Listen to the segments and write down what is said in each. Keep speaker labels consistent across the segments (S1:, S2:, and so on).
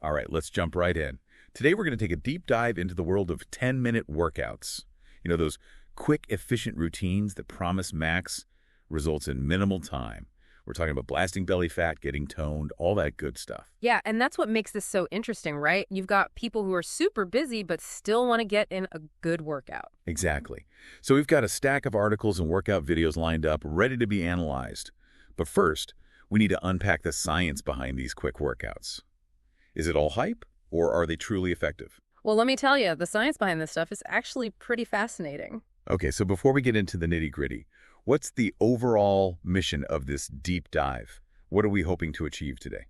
S1: All right, let's jump right in. Today we're going to take a deep dive into the world of 10-minute workouts. You know, those quick, efficient routines that promise max results in minimal time. We're talking about blasting belly fat, getting toned, all that good stuff.
S2: Yeah, and that's what makes this so interesting, right? You've got people who are super busy but still want to get in a good workout.
S1: Exactly. So we've got a stack of articles and workout videos lined up, ready to be analyzed. But first, we need to unpack the science behind these quick workouts. Is it all hype, or are they truly effective?
S2: Well, let me tell you, the science behind this stuff is actually pretty fascinating.
S1: Okay, so before we get into the nitty-gritty, what's the overall mission of this deep dive? What are we hoping to achieve today?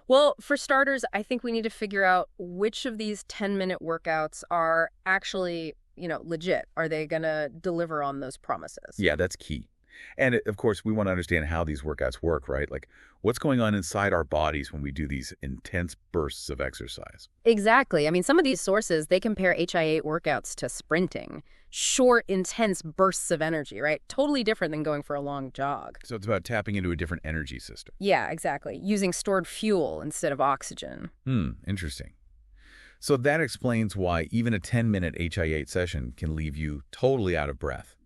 S2: Well, for starters, I think we need to figure out which of these 10-minute workouts are actually, legit. Are they going to deliver on those promises?
S1: Yeah, that's key. And of course, we want to understand how these workouts work, right? Like, what's going on inside our bodies when we do these intense bursts of exercise?
S2: Exactly. I mean, some of these sources, they compare HIIT workouts to sprinting. Short, intense bursts of energy, right? Totally different than going for a long jog.
S1: So it's about tapping into a different energy system.
S2: Yeah, exactly. Using stored fuel instead of oxygen.
S1: Interesting. So that explains why even a 10-minute HIIT session can leave you totally out of breath.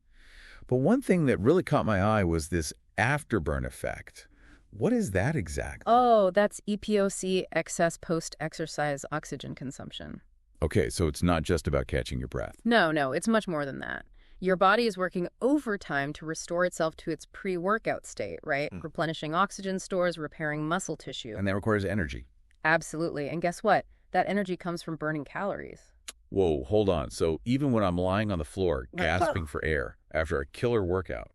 S1: But one thing that really caught my eye was this afterburn effect. What is that exactly?
S2: Oh, that's EPOC, excess post-exercise oxygen consumption.
S1: Okay, so it's not just about catching your breath.
S2: No, it's much more than that. Your body is working overtime to restore itself to its pre-workout state, right? Replenishing oxygen stores, repairing muscle tissue.
S1: And that requires energy.
S2: Absolutely. And guess what? That energy comes from burning calories.
S1: Whoa, hold on. So even when I'm lying on the floor, gasping for air after a killer workout,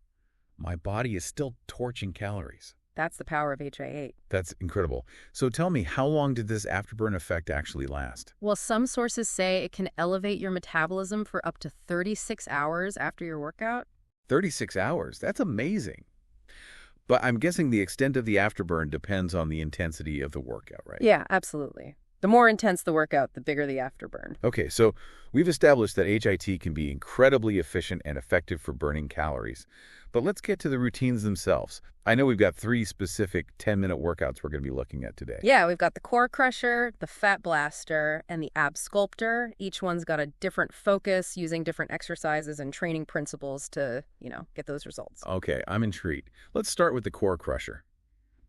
S1: my body is still torching calories.
S2: That's the power of HIIT.
S1: That's incredible. So tell me, how long did this afterburn effect actually last?
S2: Well, some sources say it can elevate your metabolism for up to 36 hours after your workout.
S1: 36 hours? That's amazing. But I'm guessing the extent of the afterburn depends on the intensity of the workout, right?
S2: Yeah, absolutely. The more intense the workout, the bigger the afterburn.
S1: Okay, so we've established that HIIT can be incredibly efficient and effective for burning calories. But let's get to the routines themselves. I know we've got 3 specific 10-minute workouts we're going to be looking at today.
S2: Yeah, we've got the core crusher, the fat blaster, and the ab sculptor. Each one's got a different focus, using different exercises and training principles to, get those results.
S1: Okay, I'm intrigued. Let's start with the core crusher.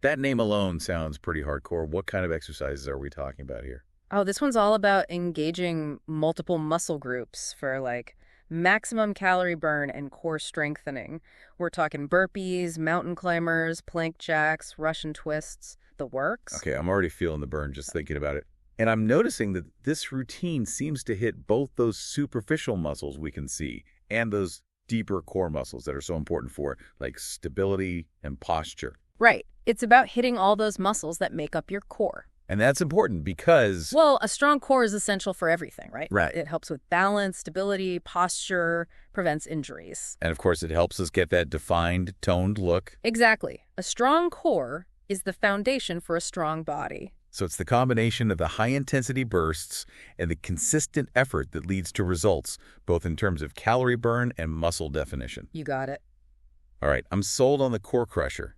S1: That name alone sounds pretty hardcore. What kind of exercises are we talking about here?
S2: Oh, this one's all about engaging multiple muscle groups for maximum calorie burn and core strengthening. We're talking burpees, mountain climbers, plank jacks, Russian twists, the works.
S1: Okay, I'm already feeling the burn just thinking about it. And I'm noticing that this routine seems to hit both those superficial muscles we can see and those deeper core muscles that are so important for stability and posture.
S2: Right. It's about hitting all those muscles that make up your core.
S1: And that's important because...
S2: Well, a strong core is essential for everything, right?
S1: Right.
S2: It helps with balance, stability, posture, prevents injuries.
S1: And of course, it helps us get that defined, toned look.
S2: Exactly. A strong core is the foundation for a strong body.
S1: So it's the combination of the high-intensity bursts and the consistent effort that leads to results, both in terms of calorie burn and muscle definition.
S2: You got it.
S1: All right, I'm sold on the core crusher.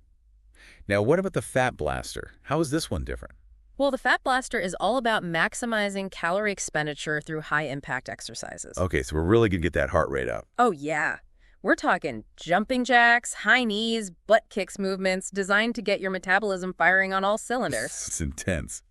S1: Now, what about the fat blaster? How is this one different?
S2: Well, the fat blaster is all about maximizing calorie expenditure through high-impact exercises.
S1: Okay, so we're really going to get that heart rate up.
S2: Oh, yeah. We're talking jumping jacks, high knees, butt kicks movements designed to get your metabolism firing on all cylinders.
S1: It's intense.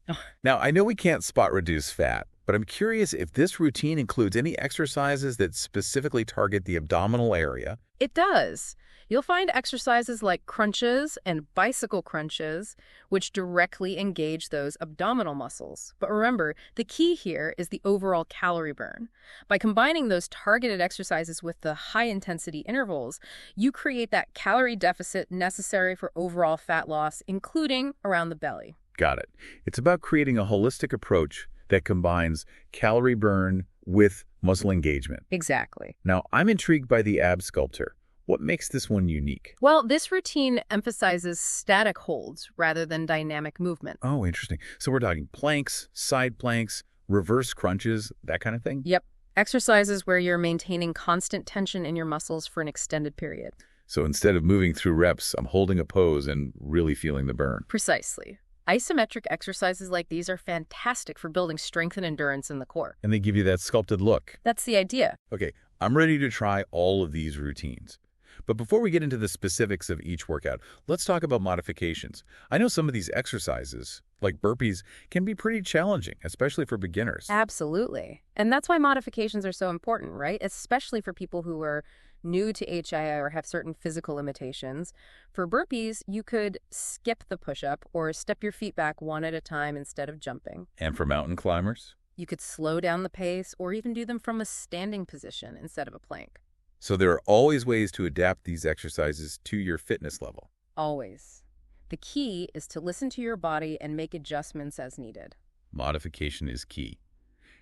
S1: Now, I know we can't spot reduce fat, but I'm curious if this routine includes any exercises that specifically target the abdominal area.
S2: It does. You'll find exercises like crunches and bicycle crunches, which directly engage those abdominal muscles. But remember, the key here is the overall calorie burn. By combining those targeted exercises with the high-intensity intervals, you create that calorie deficit necessary for overall fat loss, including around the belly.
S1: Got it. It's about creating a holistic approach that combines calorie burn with muscle engagement.
S2: Exactly.
S1: Now, I'm intrigued by the ab sculptor. What makes this one unique?
S2: Well, this routine emphasizes static holds rather than dynamic movement.
S1: Oh, interesting. So we're talking planks, side planks, reverse crunches, that kind of thing?
S2: Yep. Exercises where you're maintaining constant tension in your muscles for an extended period.
S1: So instead of moving through reps, I'm holding a pose and really feeling the burn.
S2: Precisely. Isometric exercises like these are fantastic for building strength and endurance in the core.
S1: And they give you that sculpted look.
S2: That's the idea.
S1: Okay, I'm ready to try all of these routines. But before we get into the specifics of each workout, let's talk about modifications. I know some of these exercises, like burpees, can be pretty challenging, especially for beginners.
S2: Absolutely. And that's why modifications are so important, right? Especially for people who are new to HIIT or have certain physical limitations. For burpees, you could skip the push-up or step your feet back one at a time instead of jumping.
S1: And for mountain climbers?
S2: You could slow down the pace or even do them from a standing position instead of a plank.
S1: So there are always ways to adapt these exercises to your fitness level.
S2: Always. The key is to listen to your body and make adjustments as needed.
S1: Modification is key.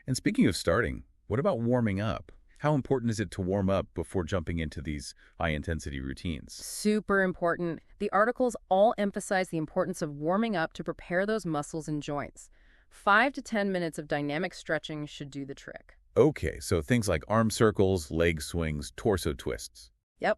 S1: And speaking of starting, what about warming up? How important is it to warm up before jumping into these high-intensity routines?
S2: Super important. The articles all emphasize the importance of warming up to prepare those muscles and joints. 5 to 10 minutes of dynamic stretching should do the trick.
S1: Okay, so things like arm circles, leg swings, torso twists.
S2: Yep.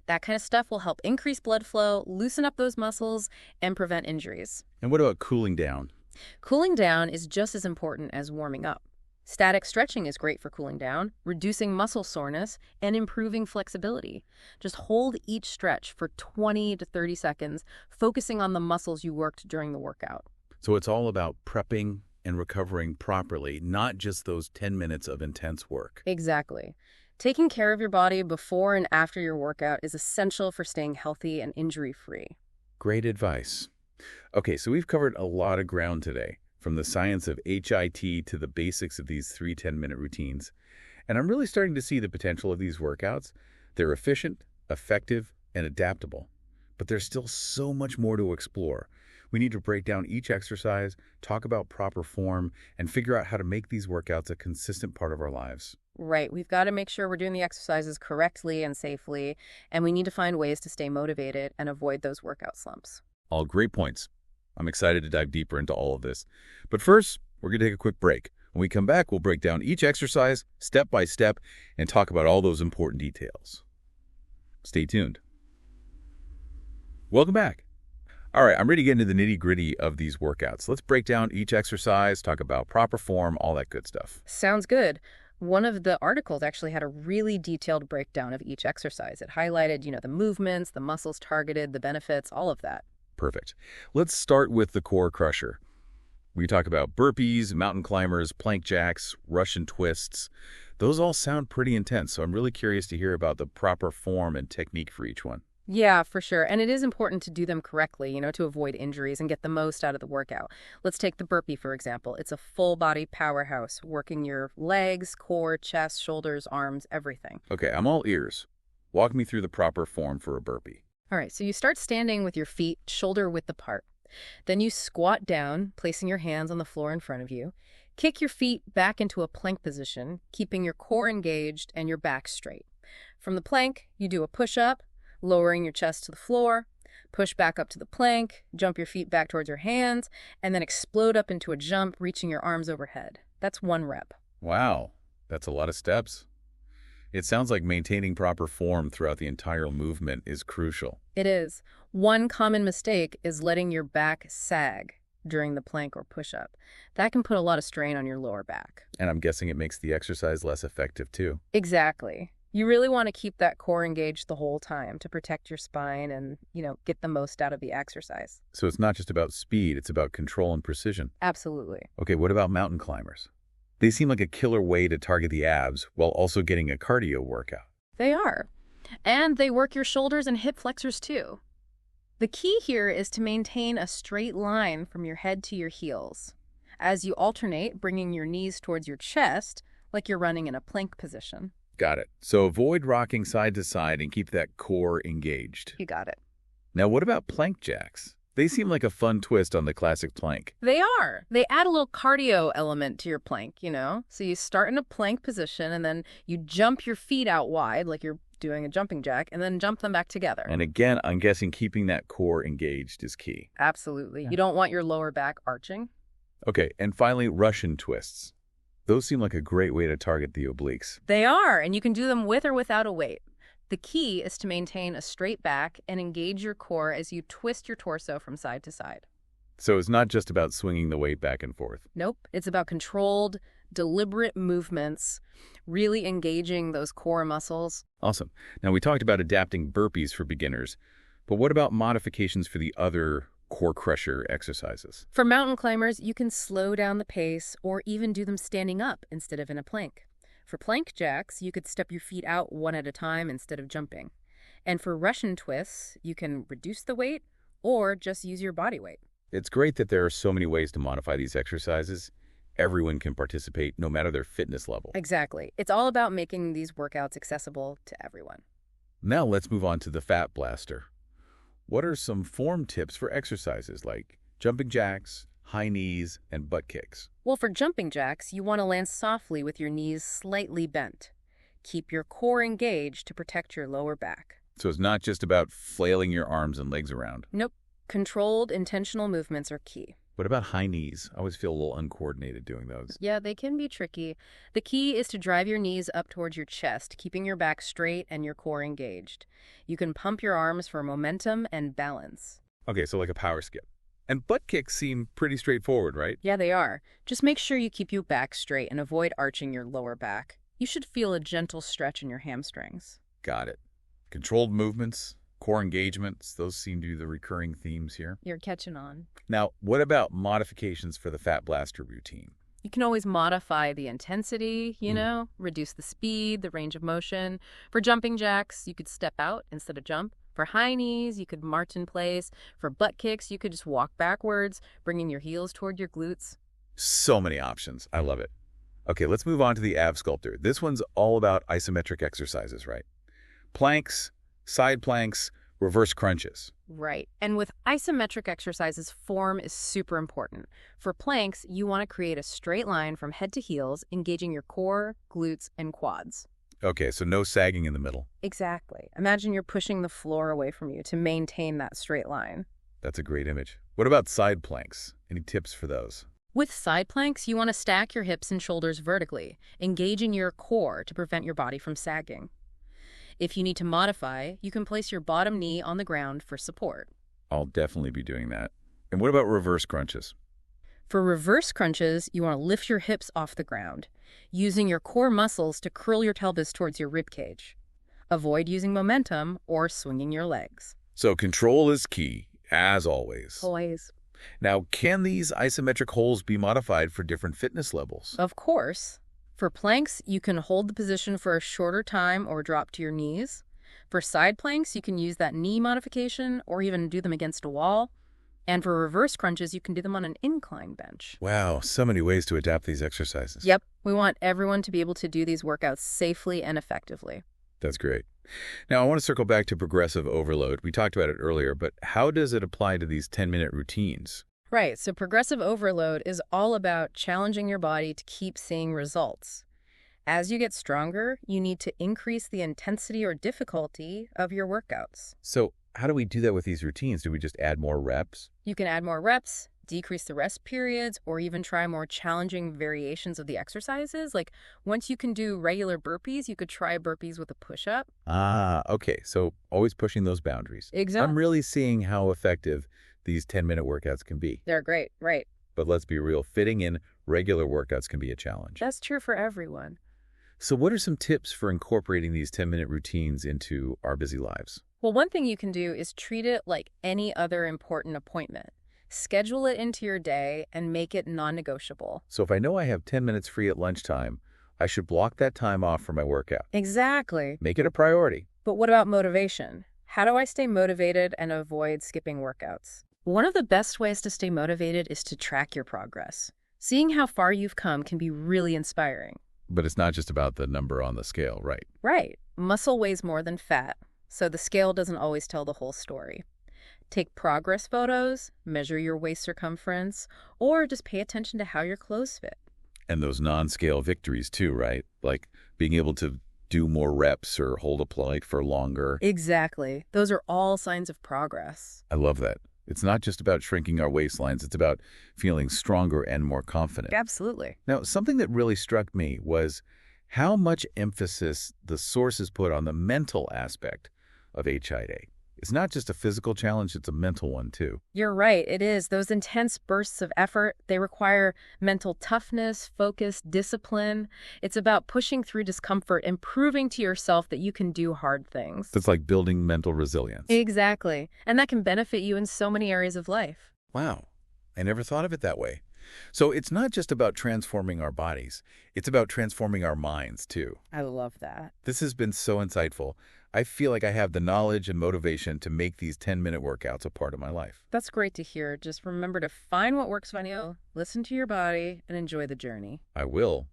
S2: That kind of stuff will help increase blood flow, loosen up those muscles, and prevent injuries.
S1: And what about cooling down?
S2: Cooling down is just as important as warming up. Static stretching is great for cooling down, reducing muscle soreness, and improving flexibility. Just hold each stretch for 20 to 30 seconds, focusing on the muscles you worked during the workout.
S1: So it's all about prepping and recovering properly, not just those 10 minutes of intense work.
S2: Exactly. Taking care of your body before and after your workout is essential for staying healthy and injury-free.
S1: Great advice. Okay, so we've covered a lot of ground today, from the science of HIIT to the basics of these 3 10-minute routines. And I'm really starting to see the potential of these workouts. They're efficient, effective, and adaptable. But there's still so much more to explore. We need to break down each exercise, talk about proper form, and figure out how to make these workouts a consistent part of our lives.
S2: Right. We've got to make sure we're doing the exercises correctly and safely, and we need to find ways to stay motivated and avoid those workout slumps.
S1: All great points. I'm excited to dive deeper into all of this. But first, we're going to take a quick break. When we come back, we'll break down each exercise step by step and talk about all those important details. Stay tuned. Welcome back. All right, I'm ready to get into the nitty-gritty of these workouts. Let's break down each exercise, talk about proper form, all that good stuff.
S2: Sounds good. One of the articles actually had a really detailed breakdown of each exercise. It highlighted, the movements, the muscles targeted, the benefits, all of that.
S1: Perfect. Let's start with the core crusher. We talk about burpees, mountain climbers, plank jacks, Russian twists. Those all sound pretty intense, so I'm really curious to hear about the proper form and technique for each one.
S2: Yeah, for sure. And it is important to do them correctly, to avoid injuries and get the most out of the workout. Let's take the burpee, for example. It's a full-body powerhouse, working your legs, core, chest, shoulders, arms, everything.
S1: Okay, I'm all ears. Walk me through the proper form for a burpee.
S2: All right, so you start standing with your feet shoulder-width apart. Then you squat down, placing your hands on the floor in front of you. Kick your feet back into a plank position, keeping your core engaged and your back straight. From the plank, you do a push-up, lowering your chest to the floor, push back up to the plank, jump your feet back towards your hands, and then explode up into a jump, reaching your arms overhead. That's 1 rep.
S1: Wow, that's a lot of steps. It sounds like maintaining proper form throughout the entire movement is crucial.
S2: It is. One common mistake is letting your back sag during the plank or push-up. That can put a lot of strain on your lower back.
S1: And I'm guessing it makes the exercise less effective too.
S2: Exactly. You really want to keep that core engaged the whole time to protect your spine and, get the most out of the exercise.
S1: So it's not just about speed, it's about control and precision.
S2: Absolutely.
S1: Okay, what about mountain climbers? They seem like a killer way to target the abs while also getting a cardio workout.
S2: They are. And they work your shoulders and hip flexors too. The key here is to maintain a straight line from your head to your heels. As you alternate, bringing your knees towards your chest, like you're running in a plank position.
S1: Got it. So avoid rocking side to side and keep that core engaged.
S2: You got it.
S1: Now, what about plank jacks? They seem like a fun twist on the classic plank.
S2: They are. They add a little cardio element to your plank, So you start in a plank position and then you jump your feet out wide like you're doing a jumping jack and then jump them back together.
S1: And again, I'm guessing keeping that core engaged is key.
S2: Absolutely. You don't want your lower back arching.
S1: Okay, and finally, Russian twists. Those seem like a great way to target the obliques.
S2: They are, and you can do them with or without a weight. The key is to maintain a straight back and engage your core as you twist your torso from side to side.
S1: So it's not just about swinging the weight back and forth.
S2: Nope. It's about controlled, deliberate movements, really engaging those core muscles.
S1: Awesome. Now, we talked about adapting burpees for beginners, but what about modifications for the other core crusher exercises?
S2: For mountain climbers, you can slow down the pace or even do them standing up instead of in a plank. For plank jacks, you could step your feet out one at a time instead of jumping. And for Russian twists, you can reduce the weight or just use your body weight.
S1: It's great that there are so many ways to modify these exercises. Everyone can participate, no matter their fitness level.
S2: Exactly. It's all about making these workouts accessible to everyone.
S1: Now let's move on to the Fat Blaster. What are some form tips for exercises like jumping jacks, high knees, and butt kicks?
S2: Well, for jumping jacks, you want to land softly with your knees slightly bent. Keep your core engaged to protect your lower back.
S1: So it's not just about flailing your arms and legs around.
S2: Nope. Controlled, intentional movements are key.
S1: What about high knees? I always feel a little uncoordinated doing those.
S2: Yeah, they can be tricky. The key is to drive your knees up towards your chest, keeping your back straight and your core engaged. You can pump your arms for momentum and balance.
S1: Okay, so like a power skip. And butt kicks seem pretty straightforward, right?
S2: Yeah, they are. Just make sure you keep your back straight and avoid arching your lower back. You should feel a gentle stretch in your hamstrings.
S1: Got it. Controlled movements, core engagements, those seem to be the recurring themes here.
S2: You're catching on.
S1: Now, what about modifications for the Fat Blaster routine?
S2: You can always modify the intensity, reduce the speed, the range of motion. For jumping jacks, you could step out instead of jump. For high knees, you could march in place. For butt kicks, you could just walk backwards, bringing your heels toward your glutes.
S1: So many options. I love it. Okay, let's move on to the ab sculptor. This one's all about isometric exercises, right? Planks, side planks, reverse crunches.
S2: Right. And with isometric exercises, form is super important. For planks, you want to create a straight line from head to heels, engaging your core, glutes, and quads.
S1: Okay, so no sagging in the middle.
S2: Exactly. Imagine you're pushing the floor away from you to maintain that straight line.
S1: That's a great image. What about side planks? Any tips for those?
S2: With side planks, you want to stack your hips and shoulders vertically, engaging your core to prevent your body from sagging. If you need to modify, you can place your bottom knee on the ground for support.
S1: I'll definitely be doing that. And what about reverse crunches?
S2: For reverse crunches, you want to lift your hips off the ground, using your core muscles to curl your pelvis towards your rib cage. Avoid using momentum or swinging your legs.
S1: So control is key, as always.
S2: Always.
S1: Now, can these isometric holds be modified for different fitness levels?
S2: Of course. For planks, you can hold the position for a shorter time or drop to your knees. For side planks, you can use that knee modification or even do them against a wall. And for reverse crunches, you can do them on an incline bench.
S1: Wow, so many ways to adapt these exercises.
S2: Yep, we want everyone to be able to do these workouts safely and effectively.
S1: That's great. Now, I want to circle back to progressive overload. We talked about it earlier, but how does it apply to these 10-minute routines?
S2: Right, so progressive overload is all about challenging your body to keep seeing results. As you get stronger, you need to increase the intensity or difficulty of your workouts.
S1: So how do we do that with these routines? Do we just add more reps?
S2: You can add more reps, decrease the rest periods, or even try more challenging variations of the exercises. Like once you can do regular burpees, you could try burpees with a push-up.
S1: Ah, okay. So always pushing those boundaries.
S2: Exactly.
S1: I'm really seeing how effective these 10-minute workouts can be.
S2: They're great, right?
S1: But let's be real, fitting in regular workouts can be a challenge.
S2: That's true for everyone.
S1: So what are some tips for incorporating these 10-minute routines into our busy lives?
S2: Well, one thing you can do is treat it like any other important appointment. Schedule it into your day and make it non-negotiable.
S1: So if I know I have 10 minutes free at lunchtime, I should block that time off for my workout.
S2: Exactly.
S1: Make it a priority.
S2: But what about motivation? How do I stay motivated and avoid skipping workouts? One of the best ways to stay motivated is to track your progress. Seeing how far you've come can be really inspiring.
S1: But it's not just about the number on the scale, right?
S2: Right. Muscle weighs more than fat, so the scale doesn't always tell the whole story. Take progress photos, measure your waist circumference, or just pay attention to how your clothes fit.
S1: And those non-scale victories too, right? Like being able to do more reps or hold a plank for longer.
S2: Exactly. Those are all signs of progress.
S1: I love that. It's not just about shrinking our waistlines. It's about feeling stronger and more confident.
S2: Absolutely.
S1: Now, something that really struck me was how much emphasis the sources put on the mental aspect of HIIT. It's not just a physical challenge, it's a mental one, too.
S2: You're right, it is. Those intense bursts of effort, they require mental toughness, focus, discipline. It's about pushing through discomfort and proving to yourself that you can do hard things.
S1: It's like building mental resilience.
S2: Exactly. And that can benefit you in so many areas of life.
S1: Wow. I never thought of it that way. So it's not just about transforming our bodies. It's about transforming our minds, too.
S2: I love that.
S1: This has been so insightful. I feel like I have the knowledge and motivation to make these 10-minute workouts a part of my life.
S2: That's great to hear. Just remember to find what works for you, listen to your body, and enjoy the journey.
S1: I will.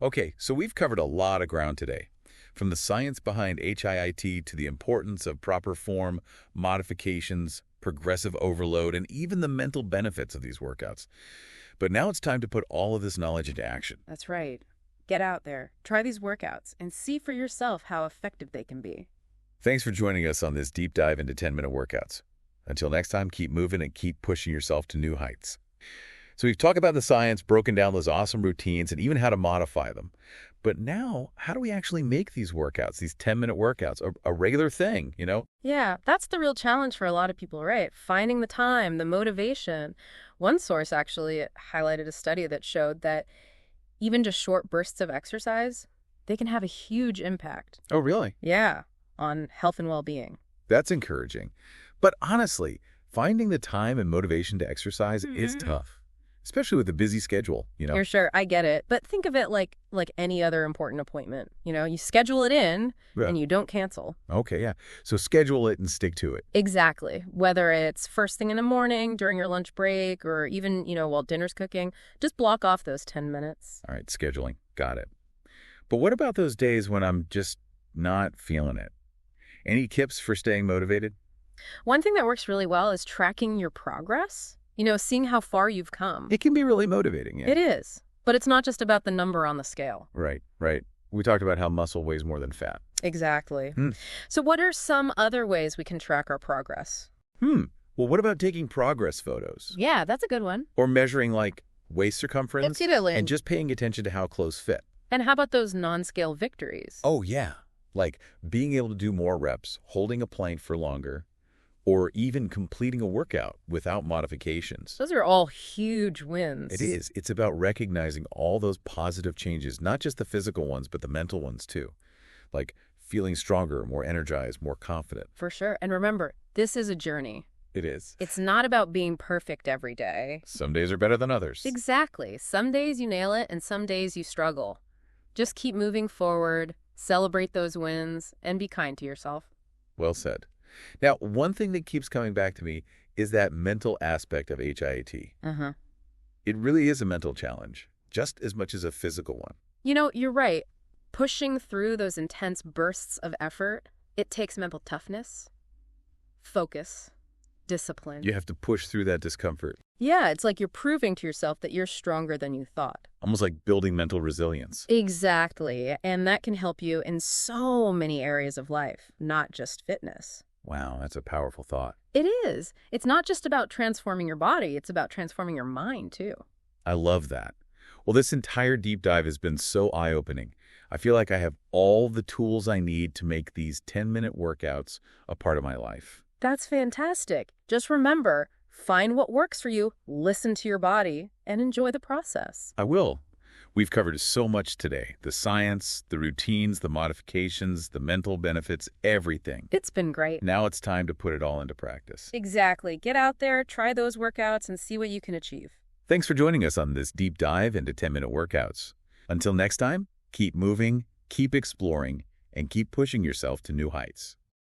S1: Okay, so we've covered a lot of ground today. From the science behind HIIT to the importance of proper form, modifications, progressive overload, and even the mental benefits of these workouts. But now it's time to put all of this knowledge into action.
S2: That's right. Get out there, try these workouts, and see for yourself how effective they can be.
S1: Thanks for joining us on this deep dive into 10-minute workouts. Until next time, keep moving and keep pushing yourself to new heights. So we've talked about the science, broken down those awesome routines, and even how to modify them. But now, how do we actually make these workouts, these 10-minute workouts, a regular thing, you know?
S2: Yeah, that's the real challenge for a lot of people, right? Finding the time, the motivation. One source actually highlighted a study that showed that even just short bursts of exercise, they can have a huge impact.
S1: Oh, really?
S2: Yeah, on health and well-being.
S1: That's encouraging. But honestly, finding the time and motivation to exercise is tough, especially with a busy schedule, you know?
S2: You're sure, I get it. But think of it like any other important appointment. You know, you schedule it in and you don't cancel.
S1: Okay, yeah. So schedule it and stick to it.
S2: Exactly. Whether it's first thing in the morning, during your lunch break, or even, while dinner's cooking, just block off those 10 minutes.
S1: All right, scheduling. Got it. But what about those days when I'm just not feeling it? Any tips for staying motivated?
S2: One thing that works really well is tracking your progress. Seeing how far you've come.
S1: It can be really motivating, yeah.
S2: It is. But it's not just about the number on the scale.
S1: Right, right. We talked about how muscle weighs more than fat.
S2: Exactly. So what are some other ways we can track our progress?
S1: Well, what about taking progress photos?
S2: Yeah, that's a good one.
S1: Or measuring, like, waist circumference? And just paying attention to how clothes fit.
S2: And how about those non-scale victories?
S1: Oh, yeah. Like being able to do more reps, holding a plank for longer, or even completing a workout without modifications.
S2: Those are all huge wins.
S1: It is. It's about recognizing all those positive changes, not just the physical ones, but the mental ones too. Like feeling stronger, more energized, more confident.
S2: For sure. And remember, this is a journey.
S1: It is.
S2: It's not about being perfect every day.
S1: Some days are better than others.
S2: Exactly. Some days you nail it and some days you struggle. Just keep moving forward, celebrate those wins, and be kind to yourself.
S1: Well said. Now, one thing that keeps coming back to me is that mental aspect of HIIT. It really is a mental challenge, just as much as a physical one.
S2: You're right. Pushing through those intense bursts of effort, it takes mental toughness, focus, discipline.
S1: You have to push through that discomfort.
S2: Yeah, it's like you're proving to yourself that you're stronger than you thought.
S1: Almost like building mental resilience.
S2: Exactly. And that can help you in so many areas of life, not just fitness.
S1: Wow, that's a powerful thought.
S2: It is. It's not just about transforming your body, it's about transforming your mind, too.
S1: I love that. Well, this entire deep dive has been so eye-opening. I feel like I have all the tools I need to make these 10-minute workouts a part of my life.
S2: That's fantastic. Just remember, find what works for you, listen to your body, and enjoy the process.
S1: I will. We've covered so much today. The science, the routines, the modifications, the mental benefits, everything.
S2: It's been great.
S1: Now it's time to put it all into practice.
S2: Exactly. Get out there, try those workouts, and see what you can achieve.
S1: Thanks for joining us on this deep dive into 10-minute workouts. Until next time, keep moving, keep exploring, and keep pushing yourself to new heights.